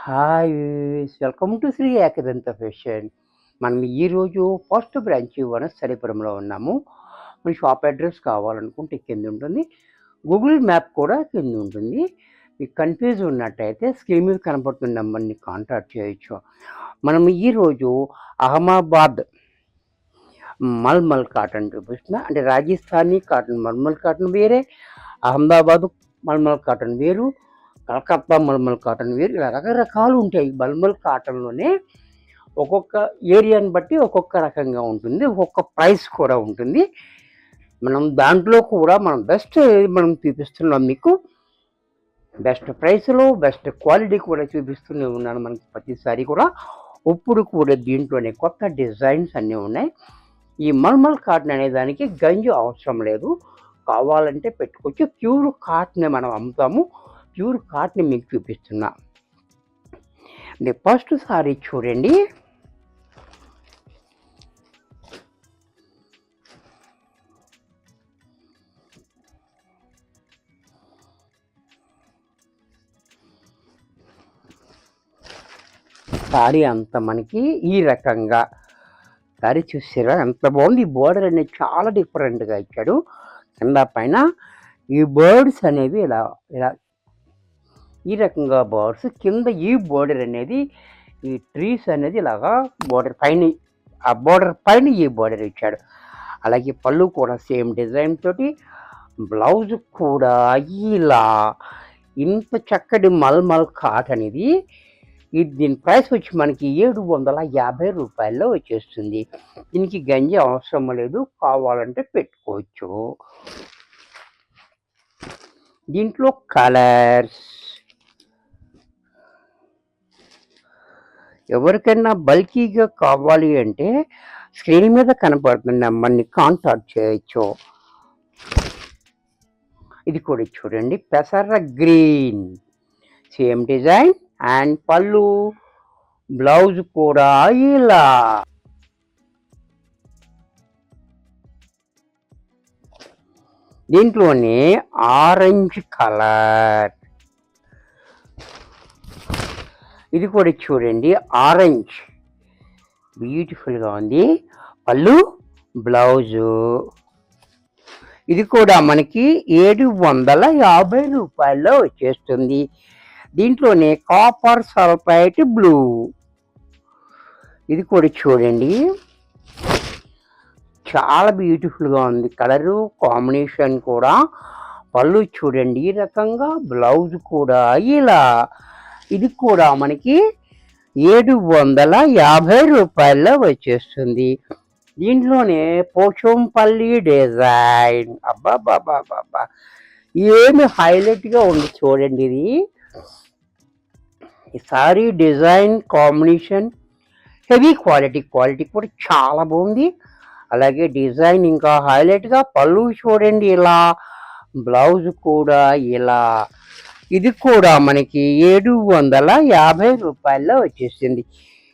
Hi! Welcome to Shri Ekadanta fashion. మనం ఈరోజు first branch వనస్థలిపురంలో ఉన్నాము. మన షాప్ అడ్రస్ కావాలనుకుంటే కిందుంటుంది. గూగుల్ మ్యాప్ కూడా కిందుంటుంది. మీకు కన్‌ఫ్యూజ్ ఉన్నట్టయితే స్క్రీన్ మీద కనపడుతున్న నంబర్‌ని కాంటాక్ట్ చేయొచ్చు. మనం ఈరోజు అహ్మదాబాద్ మల్మల్ కాటన్ చూపిస్తున్నా. అంటే రాజస్థానీ కాటన్, మల్మల్ కాటన్ వేరే, అహ్మదాబాద్ మల్మల్ కాటన్ వేరు, కలకత్తా మల్మల్ కాటన్ వేరు, ఇలా రకరకాలు ఉంటాయి. మల్మల్ కాటన్‌లోనే ఒక్కొక్క ఏరియాని బట్టి ఒక్కొక్క రకంగా ఉంటుంది. ఒక్కొక్క ప్రైస్ కూడా ఉంటుంది. మనం దాంట్లో కూడా మనం చూపిస్తున్నాం మీకు. బెస్ట్ ప్రైస్‌లో బెస్ట్ క్వాలిటీ కూడా చూపిస్తూనే ఉన్నాను మనకి ప్రతిసారి కూడా. ఇప్పుడు కూడా దీంట్లోనే కొత్త డిజైన్స్ అన్నీ ఉన్నాయి. ఈ మల్మల్ కాటన్ అనే దానికి గంజి అవసరం లేదు. కావాలంటే పెట్టుకోవచ్చు. ప్యూర్ కాటనే మనం అమ్ముతాము. ప్యూర్ కాటన్ మీకు చూపిస్తున్నా. ఫస్ట్ సారీ చూడండి. సారీ అంతా మనకి ఈ రకంగా సారీ చూసారా ఎంత బాగుంది. ఈ బోర్డర్ అనేది చాలా డిఫరెంట్గా ఇచ్చాడు. కింద పైన ఈ బర్డ్స్ అనేవి ఇలా ఇలా ఈ రకంగా బర్డ్స్ కింద ఈ బోర్డర్ అనేది ఈ ట్రీస్ అనేది ఇలాగా బోర్డర్ పైన, ఆ బోర్డర్ పైన ఈ బోర్డర్ ఇచ్చాడు. అలాగే పళ్ళు కూడా సేమ్ డిజైన్ తోటి, బ్లౌజ్ కూడా ఇలా ఇంత చక్కటి మల్మల్ కాటన్ ఇది. దీని ప్రైస్ వచ్చి మనకి 750 రూపాయల్లో వచ్చేస్తుంది. దీనికి గంజి అవసరం లేదు, కావాలంటే పెట్టుకోవచ్చు. దీంట్లో కలర్స్ ఎవరికైనా బల్కీగా కావాలి అంటే స్క్రీన్ మీద కనపడుతున్న నెంబర్ని కాంటాక్ట్ చేయొచ్చు. ఇది కూడా చూడండి, పెసర గ్రీన్ సేమ్ డిజైన్ అండ్ పళ్ళు, బ్లౌజ్ కూడా ఇలా. దీంట్లోనే ఆరెంజ్ కలర్, ఇది కూడా చూడండి ఆరెంజ్ బ్యూటిఫుల్గా ఉంది. పళ్ళు, బ్లౌజు, ఇది కూడా మనకి 750 రూపాయల్లో వచ్చేస్తుంది. దీంట్లోనే కాపర్ సల్ఫైట్ బ్లూ, ఇది కూడా చూడండి చాలా బ్యూటిఫుల్గా ఉంది. కలరు కాంబినేషన్ కూడా. పళ్ళు చూడండి ఈ రకంగా, బ్లౌజ్ కూడా ఇలా. ఇది కూడా మనకి 750 రూపాయల్లో వచ్చేస్తుంది. దీంట్లోనే పోచంపల్లి డిజైన్, అబ్బాబాబాబా ఏమి హైలైట్గా ఉంది చూడండి. ఇది ఈ sorry design combination heavy quality కూడా చాలా బాగుంది. అలాగే డిజైన్ ఇంకా హైలైట్గా. పళ్ళు చూడండి ఇలా, బ్లౌజ్ కూడా ఇలా. ఇది కూడా మనకి 750 రూపాయల్లో వచ్చేసింది.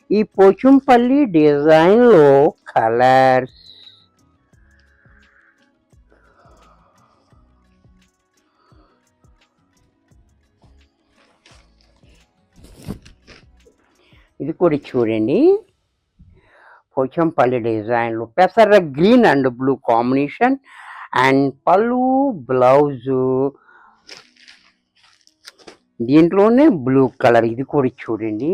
ఈ పోచంపల్లి డిజైన్లో కలర్స్ ఇది కూడా చూడండి, పోచంపల్లి డిజైన్లో పెసర green and blue combination and పళ్ళు, బ్లౌజు దీంట్లోనే బ్లూ కలర్. ఇది కూడా చూడండి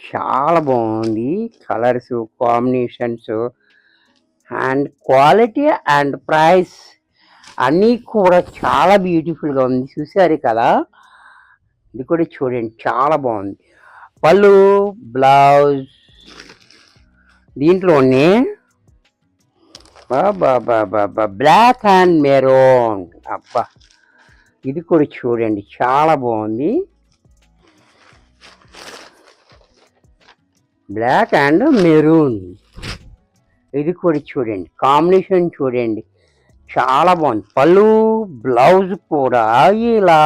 చాలా బాగుంది. Colours combinations and quality and price అన్నీ కూడా చాలా బ్యూటిఫుల్గా ఉంది. చూసారు కదా, ఇది కూడా చూడండి చాలా బాగుంది. పళ్ళు, బ్లౌజ్ దీంట్లోనే బ్లాక్ అండ్ మెరూన్, అబ్బా ఇది కూడా చూడండి చాలా బాగుంది. బ్లాక్ అండ్ మెరూన్, ఇది కూడా చూడండి కాంబినేషన్ చూడండి చాలా బాగుంది. పళ్ళు, బ్లౌజ్ కూడా ఇలా.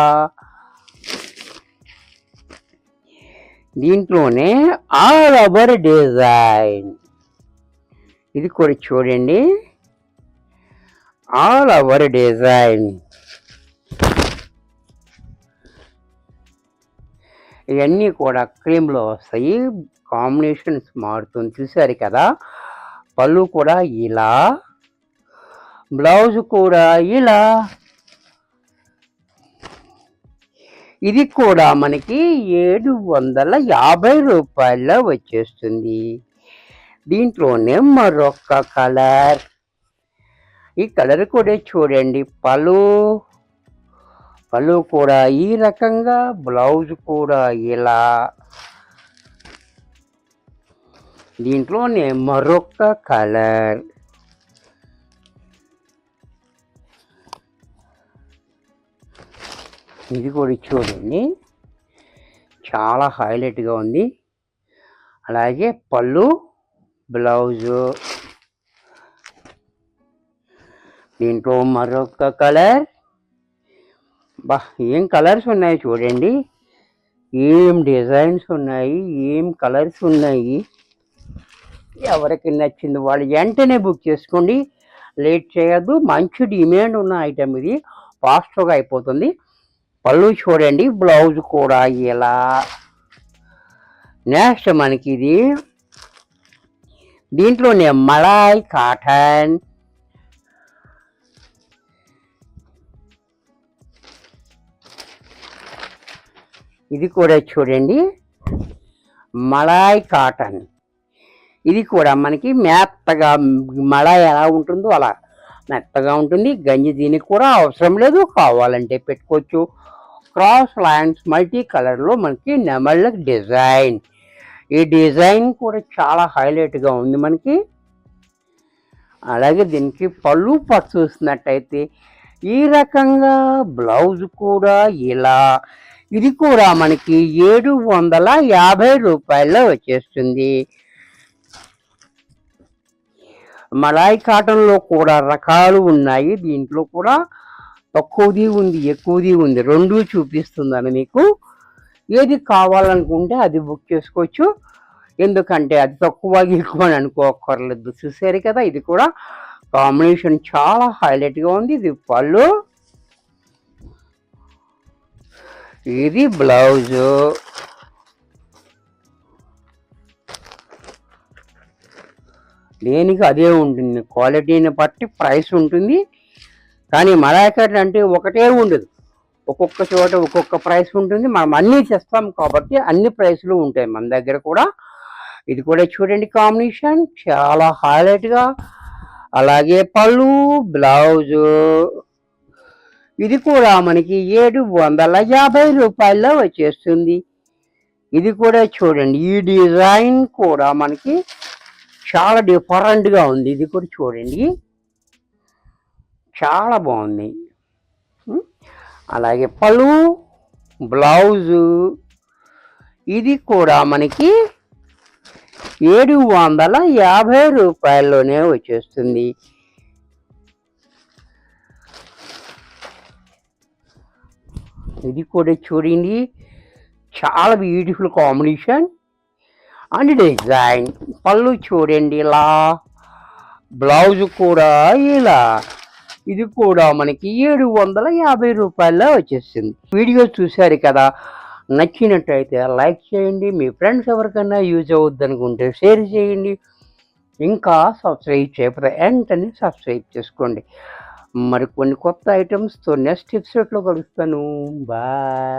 దీంట్లోనే ఆల్ ఓవర్ డిజైన్, ఇది కూడా చూడండి ఆల్ ఓవర్ డిజైన్. ఇవన్నీ కూడా క్రీమ్లో వస్తాయి. కాంబినేషన్స్ మారుతుంది చూసారు కదా. పళ్ళు కూడా ఇలా, బ్లౌజ్ కూడా ఇలా. ఇది కూడా మనకి 750 రూపాయల్లో వచ్చేస్తుంది. దీంట్లోనే మరొక కలర్. ఈ కలర్ కూడా చూడండి. పళ్ళు కూడా ఈ రకంగా, బ్లౌజ్ కూడా ఇలా. దీంట్లోనే మరొక కలర్. ఇది కూడా చూడండి, చాలా హైలైట్గా ఉంది. అలాగే పళ్ళు, బ్లౌజు. దీంట్లో మరొక కలర్. ఏం కలర్స్ ఉన్నాయి చూడండి, ఏం డిజైన్స్ ఉన్నాయి, ఏం కలర్స్ ఉన్నాయి. ఎవరికి నచ్చింది వాళ్ళు వెంటనే బుక్ చేసుకోండి, లేట్ చేయొద్దు. మంచి డిమాండ్ ఉన్న ఐటమ్ ఇది, ఫాస్ట్గా అయిపోతుంది. పళ్ళు చూడండి, బ్లౌజ్ కూడా ఇలా. నెక్స్ట్ మనకి ఇది దీంట్లోనే మలాయ్ కాటన్. ఇది కూడా చూడండి, మలాయ్ కాటన్. ఇది కూడా మనకి మెత్తగా, మలాయ్ ఎలా ఉంటుందో అలా మెత్తగా ఉంటుంది. గంజి దీనికి కూడా అవసరం లేదు, కావాలంటే పెట్టుకోవచ్చు. క్రాస్ లైన్స్ మల్టీ కలర్లో మనకి నెమళ్ళ డిజైన్. ఈ డిజైన్ కూడా చాలా హైలైట్గా ఉంది మనకి. అలాగే దీనికి పళ్ళు పట్టు చూసినట్టయితే ఈ రకంగా, బ్లౌజ్ కూడా ఇలా. ఇది కూడా మనకి 750 రూపాయల్లో వచ్చేస్తుంది. మలాయ్ కాటన్లో కూడా రకాలు ఉన్నాయి. దీంట్లో కూడా తక్కువది ఉంది, ఎక్కువది ఉంది, రెండూ చూపిస్తున్నాను మీకు. ఏది కావాలనుకుంటే అది బుక్ చేసుకోవచ్చు. ఎందుకంటే అది తక్కువ ఎక్కువ అని అనుకోకర్లేదు. చూసారు కదా, ఇది కూడా కాంబినేషన్ చాలా హైలైట్గా ఉంది. ఇది పళ్ళు, ఇది బ్లౌజు. దేనికి అదే ఉంటుంది, క్వాలిటీని బట్టి ప్రైస్ ఉంటుంది. కానీ మలాయ్ కాటన్ అంటే ఒకటే ఉండదు, ఒక్కొక్క చోట ఒక్కొక్క ప్రైస్ ఉంటుంది. మనం అన్నీ చేస్తాం కాబట్టి అన్ని ప్రైస్లు ఉంటాయి మన దగ్గర కూడా. ఇది కూడా చూడండి, కాంబినేషన్ చాలా హైలైట్గా. అలాగే పళ్ళు, బ్లౌజు. ఇది కూడా మనకి 750 రూపాయల్లో వచ్చేస్తుంది. ఇది కూడా చూడండి, ఈ డిజైన్ కూడా మనకి చాలా డిఫరెంట్గా ఉంది. ఇది కూడా చూడండి, చాలా బాగుంది. అలాగే పళ్ళు, బ్లౌజు. ఇది కూడా మనకి 750 రూపాయల్లోనే వచ్చేస్తుంది. ఇది కూడా చూడండి, చాలా బ్యూటిఫుల్ కాంబినేషన్ అండ్ డిజైన్. పళ్ళు చూడండి ఇలా, బ్లౌజ్ కూడా ఇలా. ఇది కూడా మనకి 750 రూపాయల్లో వచ్చేస్తుంది. వీడియో చూశారు కదా, నచ్చినట్టయితే లైక్ చేయండి. మీ ఫ్రెండ్స్ ఎవరికైనా యూజ్ అవుద్ది అనుకుంటే షేర్ చేయండి. ఇంకా సబ్స్క్రైబ్ చేయకపోతే వెంటనే సబ్స్క్రైబ్ చేసుకోండి. మరి కొన్ని కొత్త ఐటమ్స్తో నెక్స్ట్ ఎపిసోడ్లో కలుస్తాను. బాయ్.